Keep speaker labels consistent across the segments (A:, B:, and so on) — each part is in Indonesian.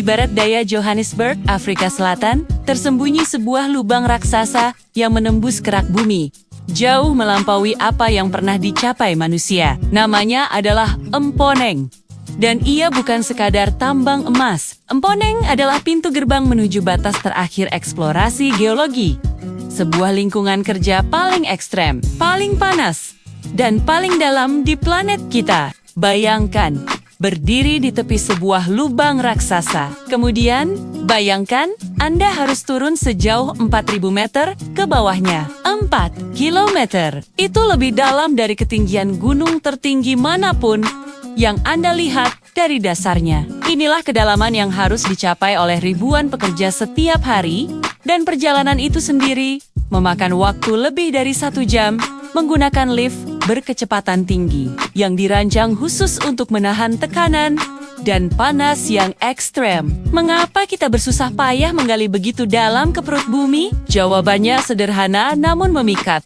A: barat daya Johannesburg, Afrika Selatan, tersembunyi sebuah lubang raksasa yang menembus kerak bumi, jauh melampaui apa yang pernah dicapai manusia. Namanya adalah Mponeng. Dan ia bukan sekadar tambang emas. Mponeng adalah pintu gerbang menuju batas terakhir eksplorasi geologi. Sebuah lingkungan kerja paling ekstrem, paling panas, dan paling dalam di planet kita. Bayangkan, berdiri di tepi sebuah lubang raksasa. Kemudian, bayangkan Anda harus turun sejauh 4.000 meter ke bawahnya. 4 kilometer. Itu lebih dalam dari ketinggian gunung tertinggi manapun yang Anda lihat dari dasarnya. Inilah kedalaman yang harus dicapai oleh ribuan pekerja setiap hari, dan perjalanan itu sendiri memakan waktu lebih dari 1 jam menggunakan lift berkecepatan tinggi yang dirancang khusus untuk menahan tekanan dan panas yang ekstrem. Mengapa kita bersusah payah menggali begitu dalam ke perut bumi? Jawabannya sederhana namun memikat.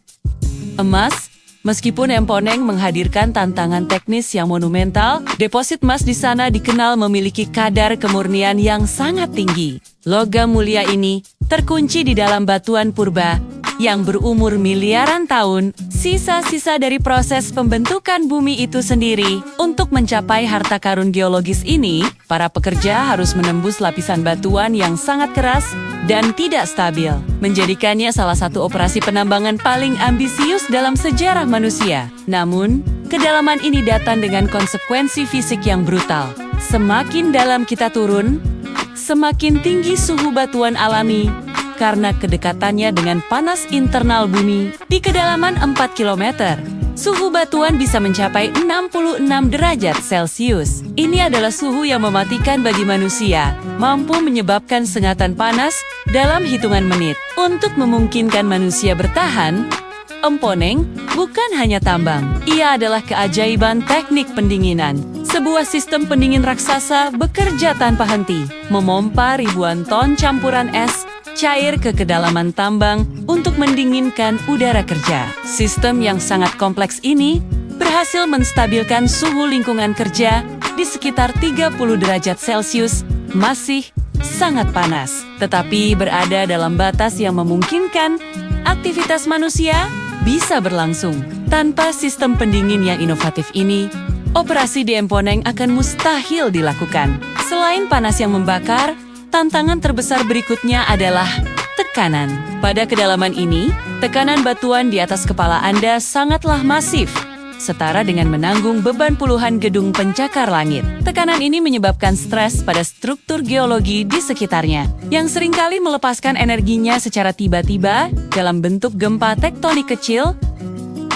A: Emas. Meskipun Mponeng menghadirkan tantangan teknis yang monumental, deposit emas di sana dikenal memiliki kadar kemurnian yang sangat tinggi. Logam mulia ini terkunci di dalam batuan purba yang berumur miliaran tahun, sisa-sisa dari proses pembentukan bumi itu sendiri. Untuk mencapai harta karun geologis ini, para pekerja harus menembus lapisan batuan yang sangat keras dan tidak stabil, menjadikannya salah satu operasi penambangan paling ambisius dalam sejarah manusia. Namun, kedalaman ini datang dengan konsekuensi fisik yang brutal. Semakin dalam kita turun, semakin tinggi suhu batuan alami karena kedekatannya dengan panas internal bumi. Di kedalaman 4 km, suhu batuan bisa mencapai 66 derajat Celcius. Ini adalah suhu yang mematikan bagi manusia, mampu menyebabkan sengatan panas dalam hitungan menit. Untuk memungkinkan manusia bertahan, Mponeng bukan hanya tambang. Ia adalah keajaiban teknik pendinginan. Sebuah sistem pendingin raksasa bekerja tanpa henti, memompa ribuan ton campuran es cair ke kedalaman tambang untuk mendinginkan udara kerja. Sistem yang sangat kompleks ini berhasil menstabilkan suhu lingkungan kerja di sekitar 30 derajat Celcius, masih sangat panas, tetapi berada dalam batas yang memungkinkan aktivitas manusia bisa berlangsung. Tanpa sistem pendingin yang inovatif ini, operasi di Mponeng akan mustahil dilakukan. Selain panas yang membakar, tantangan terbesar berikutnya adalah tekanan. Pada kedalaman ini, tekanan batuan di atas kepala Anda sangatlah masif, setara dengan menanggung beban puluhan gedung pencakar langit. Tekanan ini menyebabkan stres pada struktur geologi di sekitarnya, yang seringkali melepaskan energinya secara tiba-tiba dalam bentuk gempa tektonik kecil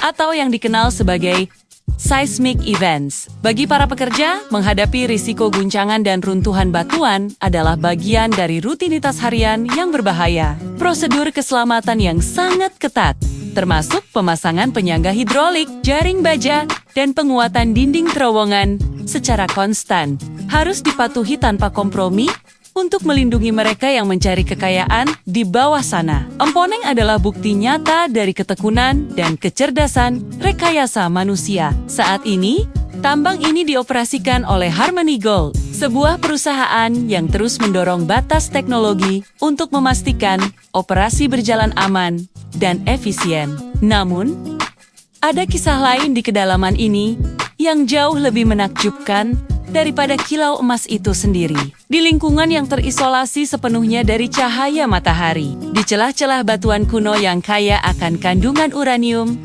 A: atau yang dikenal sebagai seismic events. Bagi para pekerja, menghadapi risiko guncangan dan runtuhan batuan adalah bagian dari rutinitas harian yang berbahaya. Prosedur keselamatan yang sangat ketat, termasuk pemasangan penyangga hidrolik, jaring baja, dan penguatan dinding terowongan secara konstan, harus dipatuhi tanpa kompromi untuk melindungi mereka yang mencari kekayaan di bawah sana. Mponeng adalah bukti nyata dari ketekunan dan kecerdasan rekayasa manusia. Saat ini, tambang ini dioperasikan oleh Harmony Gold, sebuah perusahaan yang terus mendorong batas teknologi untuk memastikan operasi berjalan aman dan efisien. Namun, ada kisah lain di kedalaman ini yang jauh lebih menakjubkan daripada kilau emas itu sendiri. Di lingkungan yang terisolasi sepenuhnya dari cahaya matahari, di celah-celah batuan kuno yang kaya akan kandungan uranium,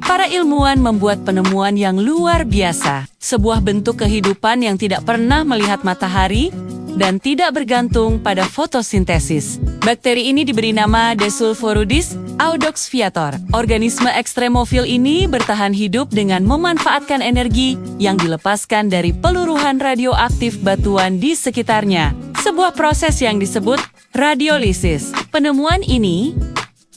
A: para ilmuwan membuat penemuan yang luar biasa. Sebuah bentuk kehidupan yang tidak pernah melihat matahari dan tidak bergantung pada fotosintesis. Bakteri ini diberi nama Desulforudis audox viator. Organisme ekstremofil ini bertahan hidup dengan memanfaatkan energi yang dilepaskan dari peluruhan radioaktif batuan di sekitarnya. Sebuah proses yang disebut radiolisis. Penemuan ini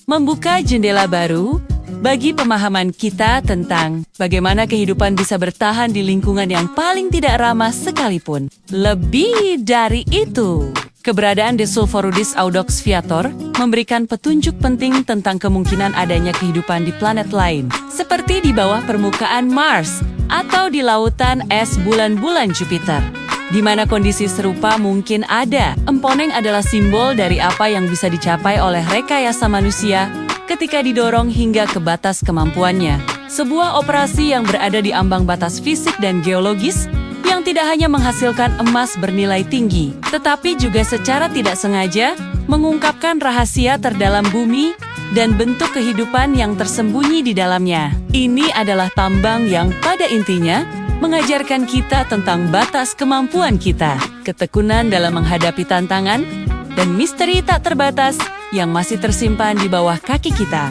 A: membuka jendela baru bagi pemahaman kita tentang bagaimana kehidupan bisa bertahan di lingkungan yang paling tidak ramah sekalipun. Lebih dari itu, keberadaan Desulforudis audox viator memberikan petunjuk penting tentang kemungkinan adanya kehidupan di planet lain, seperti di bawah permukaan Mars atau di lautan es bulan-bulan Jupiter. di mana kondisi serupa mungkin ada. Emponeng adalah simbol dari apa yang bisa dicapai oleh rekayasa manusia ketika didorong hingga ke batas kemampuannya. Sebuah operasi yang berada di ambang batas fisik dan geologis yang tidak hanya menghasilkan emas bernilai tinggi, tetapi juga secara tidak sengaja mengungkapkan rahasia terdalam bumi dan bentuk kehidupan yang tersembunyi di dalamnya. Ini adalah tambang yang pada intinya mengajarkan kita tentang batas kemampuan kita, ketekunan dalam menghadapi tantangan, dan misteri tak terbatas yang masih tersimpan di bawah kaki kita.